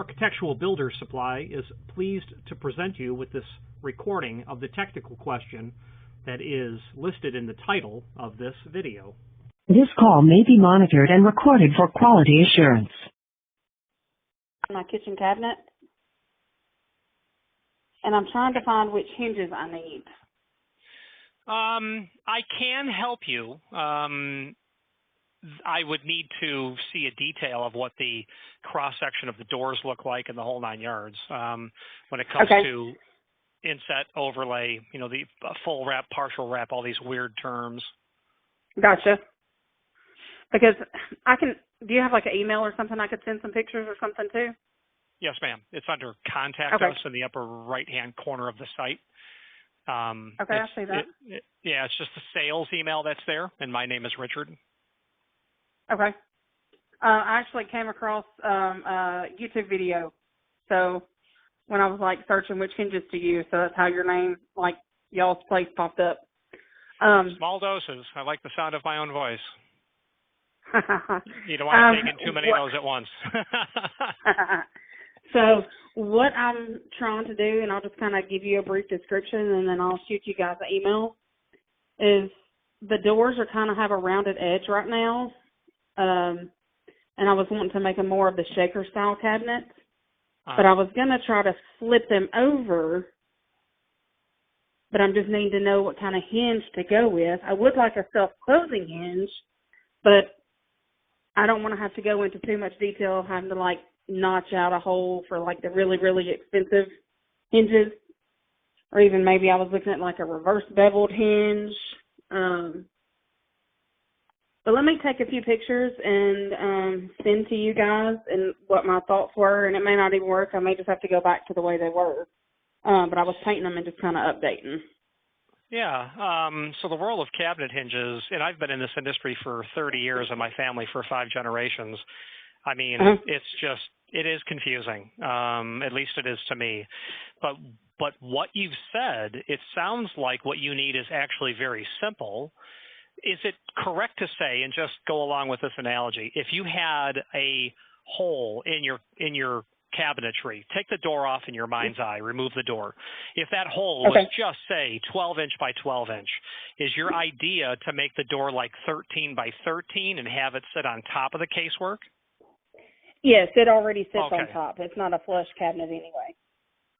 Architectural Builder Supply is pleased to present you with this recording of the technical question that is listed in the title of this video. This call may be monitored and recorded for quality assurance. My kitchen cabinet, and I'm trying to find which hinges I need. I can help you. I would need to see a detail of what the cross-section of the doors look like and the whole 9 yards. When it comes to inset, overlay, you know, the full wrap, partial wrap, all these weird terms. Gotcha. Because do you have like an email or something I could send some pictures or something too? Yes, ma'am. It's under Contact Us in the upper right-hand corner of the site. Okay, I see that. Yeah, it's just the sales email that's there, and my name is Richard. Okay. I actually came across a YouTube video, so when I was like searching which hinges to use, so that's how your name, like y'all's place, popped up. Small doses. I like the sound of my own voice. You don't want to take in too many of those at once. So what I'm trying to do, and I'll just kind of give you a brief description, and then I'll shoot you guys an email, is the doors are kind of have a rounded edge right now, and I was wanting to make them more of the shaker style cabinets, but I was going to try to flip them over, but I'm just needing to know what kind of hinge to go with. I would like a self-closing hinge, but I don't want to have to go into too much detail having to like notch out a hole for like the really, really expensive hinges, or even maybe I was looking at like a reverse beveled hinge. But let me take a few pictures and send to you guys and what my thoughts were, and it may not even work. I may just have to go back to the way they were. But I was painting them and just kind of updating. Yeah, so the world of cabinet hinges, and I've been in this industry for 30 years and my family for 5 generations. I mean, it is confusing. At least it is to me. But what you've said, it sounds like what you need is actually very simple. Is it correct to say, and just go along with this analogy, if you had a hole in your cabinetry, take the door off in your mind's eye, remove the door. If that hole was just, say, 12 inch by 12 inch, is your idea to make the door like 13 by 13 and have it sit on top of the casework? Yes, it already sits on top. It's not a flush cabinet anyway.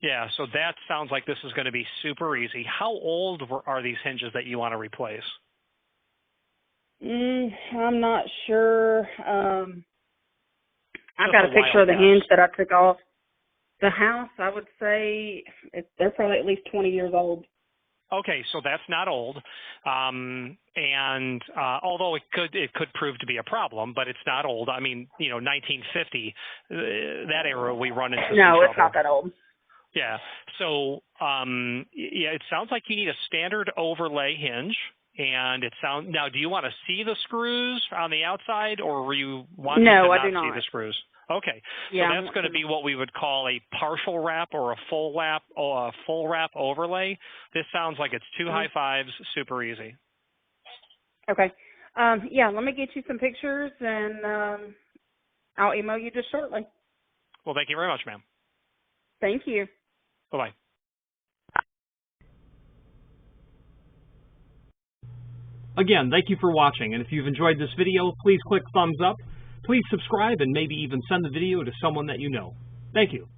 Yeah, so that sounds like this is going to be super easy. How old are these hinges that you want to replace? I'm not sure. I've got a picture of the hinge that I took off the house. I would say they're probably at least 20 years old. Okay, so that's not old, and although it could prove to be a problem, but it's not old. I mean, 1950, that era we run into. No, it's not that old. Yeah. So it sounds like you need a standard overlay hinge. And now, do you want to see the screws on the outside, or were you wanting to not see the screws? Okay, so that's going to be what we would call a partial wrap or a full wrap overlay. This sounds like it's 2 high fives, super easy. Okay, let me get you some pictures, and I'll email you just shortly. Well, thank you very much, ma'am. Thank you. Bye-bye. Again, thank you for watching, and if you've enjoyed this video, please click thumbs up. Please subscribe and maybe even send the video to someone that you know. Thank you.